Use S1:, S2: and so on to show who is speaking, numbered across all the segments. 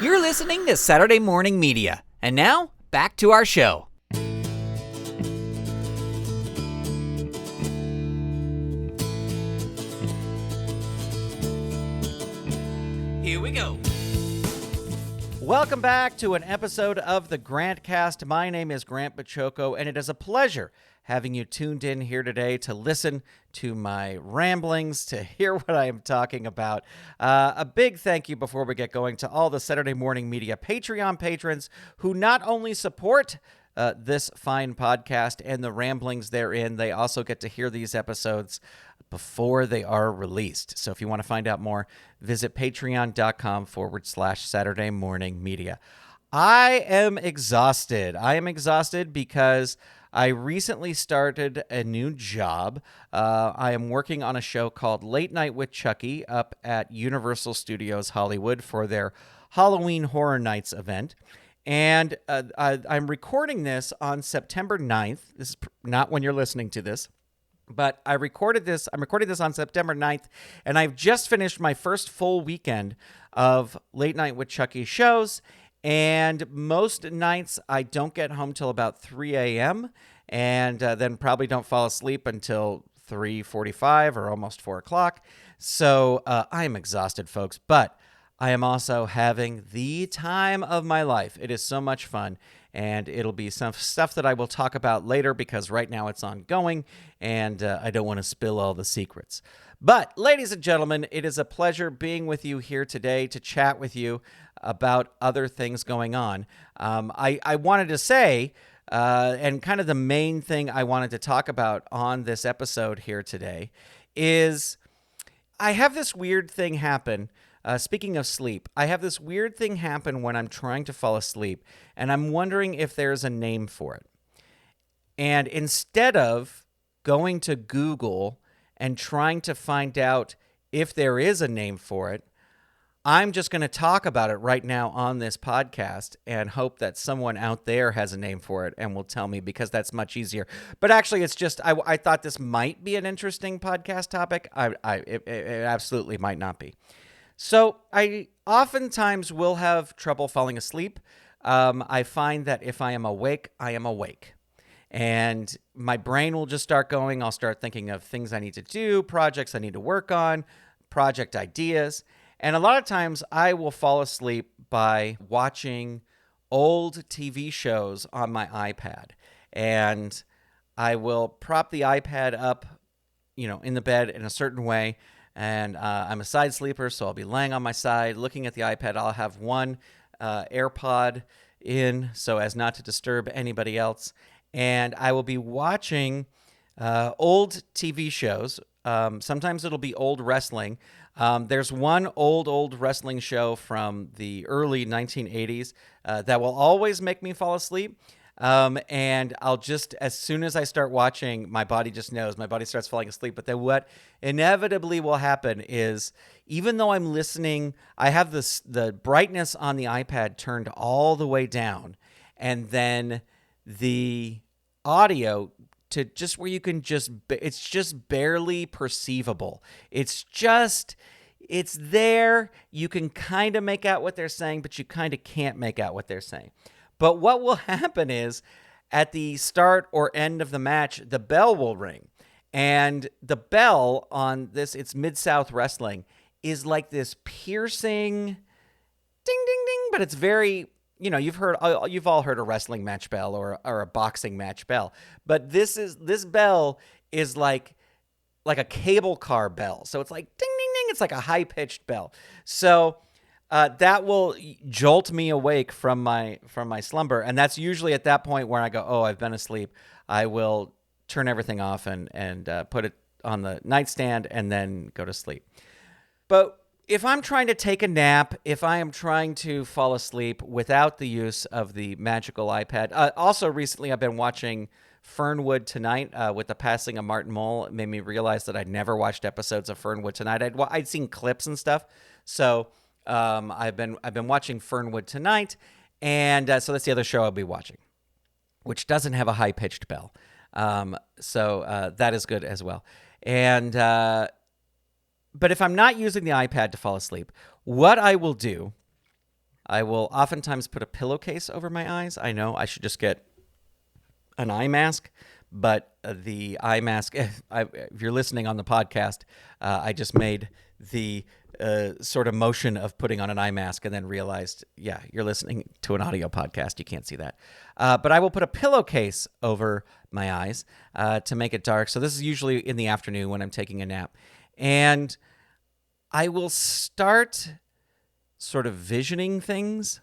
S1: You're listening to Saturday Morning Media. And now, back to our show. Here we go.
S2: Welcome back to an episode of the Grantcast. My name is Grant Baciocco, and it is a pleasure having you tuned in here today to listen to my ramblings, to hear what I am talking about. A big thank you before we get going to all the Saturday Morning Media Patreon patrons who not only support this fine podcast and the ramblings therein, they also get to hear these episodes before they are released. So if you want to find out more, visit patreon.com/Saturday Morning Media. I am exhausted. I am exhausted because I recently started a new job. I am working on a show called Late Night with Chucky up at Universal Studios Hollywood for their Halloween Horror Nights event. And I'm recording this on September 9th. This is not when you're listening to this, but I'm recording this on September 9th, and I've just finished my first full weekend of Late Night with Chucky shows. And most nights I don't get home till about 3 a.m. and then probably don't fall asleep until 3:45 or almost 4 o'clock. So I am exhausted, folks, but I am also having the time of my life. It is so much fun, and it'll be some stuff that I will talk about later because right now it's ongoing, and I don't want to spill all the secrets. But, ladies and gentlemen, it is a pleasure being with you here today to chat with you about other things going on. I wanted to say, and kind of the main thing I wanted to talk about on this episode here today is I have this weird thing happen. Speaking of sleep, I have this weird thing happen when I'm trying to fall asleep, and I'm wondering if there's a name for it. And instead of going to Google and trying to find out if there is a name for it, I'm just going to talk about it right now on this podcast and hope that someone out there has a name for it and will tell me, because that's much easier. But actually, it's just I thought this might be an interesting podcast topic. It absolutely might not be. So I oftentimes will have trouble falling asleep. I find that if I am awake, I am awake. And my brain will just start going. I'll start thinking of things I need to do, projects I need to work on, project ideas. And a lot of times I will fall asleep by watching old TV shows on my iPad. And I will prop the iPad up, in the bed in a certain way. And I'm a side sleeper, so I'll be laying on my side, looking at the iPad. I'll have one AirPod in so as not to disturb anybody else. And I will be watching old TV shows. Sometimes it'll be old wrestling. There's one old wrestling show from the early 1980s that will always make me fall asleep. And I'll just, as soon as I start watching, my body just knows. My body starts falling asleep. But then what inevitably will happen is, even though I'm listening, I have the brightness on the iPad turned all the way down. And then the audio to just where you can it's just barely perceivable. It's there. You can kind of make out what they're saying, but you kind of can't make out what they're saying. But what will happen is, at the start or end of the match, the bell will ring. And the bell on this, it's Mid-South Wrestling, is like this piercing ding, ding, ding, but it's very, you've all heard a wrestling match bell or a boxing match bell. But this bell is like a cable car bell. So it's like ding, ding, ding. It's like a high-pitched bell. So that will jolt me awake from my slumber, and that's usually at that point where I go, oh, I've been asleep. I will turn everything off and put it on the nightstand and then go to sleep. But if I'm trying to take a nap, if I am trying to fall asleep without the use of the magical iPad, also recently I've been watching Fernwood Tonight with the passing of Martin Mull. It made me realize that I'd never watched episodes of Fernwood Tonight. I'd seen clips and stuff, so I've been watching Fernwood Tonight, and so that's the other show I'll be watching, which doesn't have a high-pitched bell. So that is good as well. And but if I'm not using the iPad to fall asleep, what I will do, I will oftentimes put a pillowcase over my eyes. I know I should just get an eye mask, but the eye mask, if you're listening on the podcast, I just made the sort of motion of putting on an eye mask and then realized, yeah, you're listening to an audio podcast. You can't see that. But I will put a pillowcase over my eyes to make it dark. So this is usually in the afternoon when I'm taking a nap. And I will start sort of visioning things.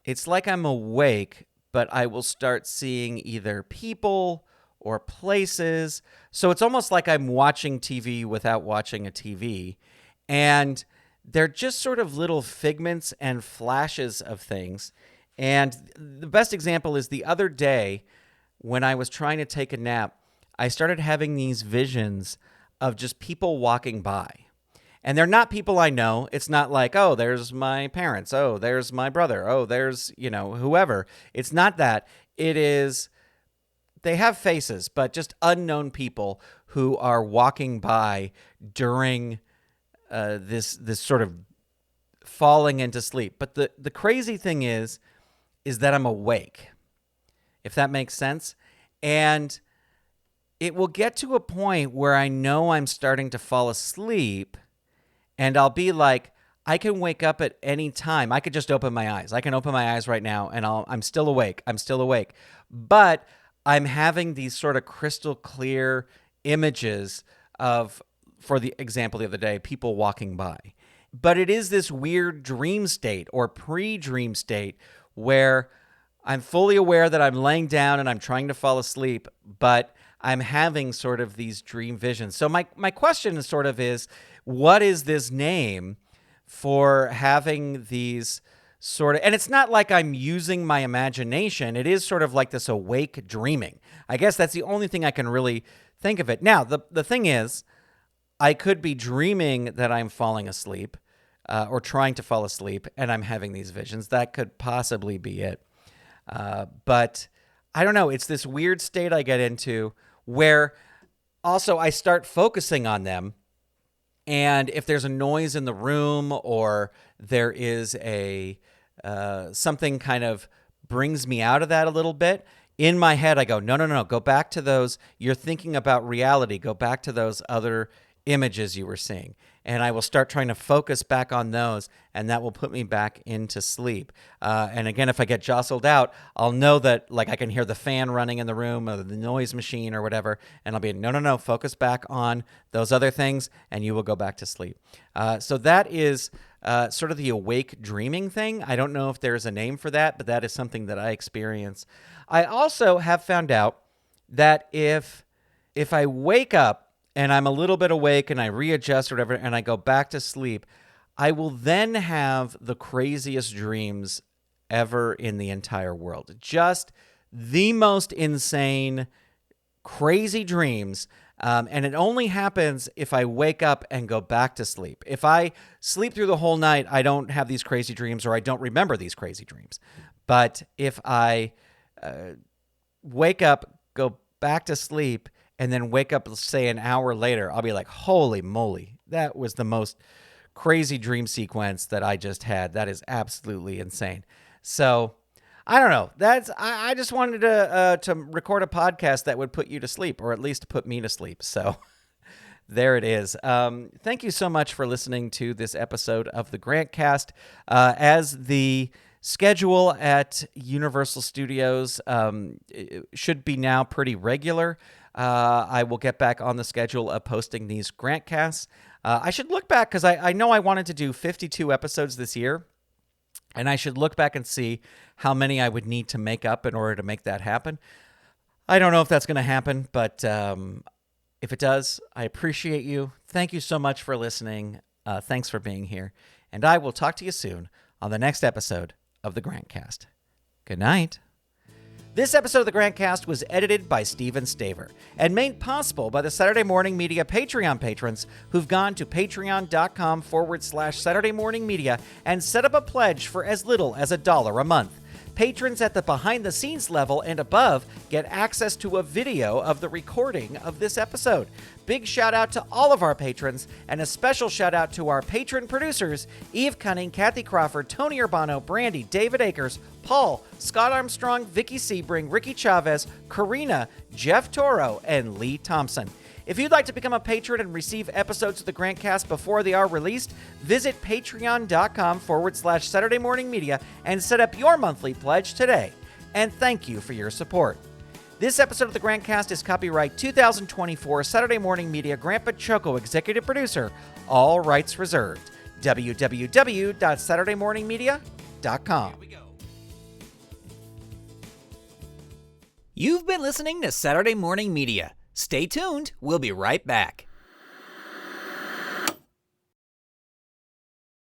S2: It's like I'm awake, but I will start seeing either people or places. So it's almost like I'm watching TV without watching a TV. And they're just sort of little figments and flashes of things. And the best example is the other day when I was trying to take a nap, I started having these visions of just people walking by. And they're not people I know. It's not like, oh, there's my parents. Oh, there's my brother. Oh, there's, whoever. It's not that. It is, they have faces, but just unknown people who are walking by during this sort of falling into sleep. But the crazy thing is that I'm awake, if that makes sense. And it will get to a point where I know I'm starting to fall asleep. And I'll be like, I can wake up at any time. I could just open my eyes. I can open my eyes right now, and I'm still awake. I'm still awake. But I'm having these sort of crystal clear images of, for the example the other day, people walking by. But it is this weird dream state or pre-dream state where I'm fully aware that I'm laying down and I'm trying to fall asleep, but I'm having sort of these dream visions. So my question is, what is this name for having these sort of, and it's not like I'm using my imagination. It is sort of like this awake dreaming. I guess that's the only thing I can really think of it. Now, the thing is, I could be dreaming that I'm falling asleep or trying to fall asleep and I'm having these visions. That could possibly be it. But I don't know. It's this weird state I get into where also I start focusing on them. And if there's a noise in the room or there is a something kind of brings me out of that a little bit, in my head I go, no, go back to those. You're thinking about reality. Go back to those other images you were seeing. And I will start trying to focus back on those, and that will put me back into sleep. And again, if I get jostled out, I'll know that like I can hear the fan running in the room or the noise machine or whatever, and I'll be, no, focus back on those other things, and you will go back to sleep. So that is sort of the awake dreaming thing. I don't know if there's a name for that, but that is something that I experience. I also have found out that if I wake up and I'm a little bit awake and I readjust or whatever, and I go back to sleep, I will then have the craziest dreams ever in the entire world. Just the most insane, crazy dreams. And it only happens if I wake up and go back to sleep. If I sleep through the whole night, I don't have these crazy dreams or I don't remember these crazy dreams. But if I wake up, go back to sleep, and then wake up, say, an hour later, I'll be like, holy moly, that was the most crazy dream sequence that I just had. That is absolutely insane. So I don't know. I just wanted to record a podcast that would put you to sleep, or at least put me to sleep. So there it is. Thank you so much for listening to this episode of the Grantcast. As the schedule at Universal Studios should be now pretty regular. I will get back on the schedule of posting these Grantcasts. I should look back because I know I wanted to do 52 episodes this year, and I should look back and see how many I would need to make up in order to make that happen. I don't know if that's going to happen, but if it does, I appreciate you. Thank you so much for listening. Thanks for being here, and I will talk to you soon on the next episode of the Grantcast. Good night. This episode of the Grantcast was edited by Stephen Staver and made possible by the Saturday Morning Media Patreon patrons who've gone to patreon.com/Saturday Morning Media and set up a pledge for as little as $1 a month. Patrons at the behind-the-scenes level and above get access to a video of the recording of this episode. Big shout out to all of our patrons, and a special shout out to our patron producers, Eve Cunning, Kathy Crawford, Tony Urbano, Brandy, David Akers, Paul, Scott Armstrong, Vicky Sebring, Ricky Chavez, Karina, Jeff Toro, and Lee Thompson. If you'd like to become a patron and receive episodes of the Grantcast before they are released, visit patreon.com/Saturday Morning Media and set up your monthly pledge today. And thank you for your support. This episode of the Grantcast is copyright 2024 Saturday Morning Media Grant Baciocco, executive producer, all rights reserved. www.saturdaymorningmedia.com.
S1: You've been listening to Saturday Morning Media. Stay tuned. We'll be right back.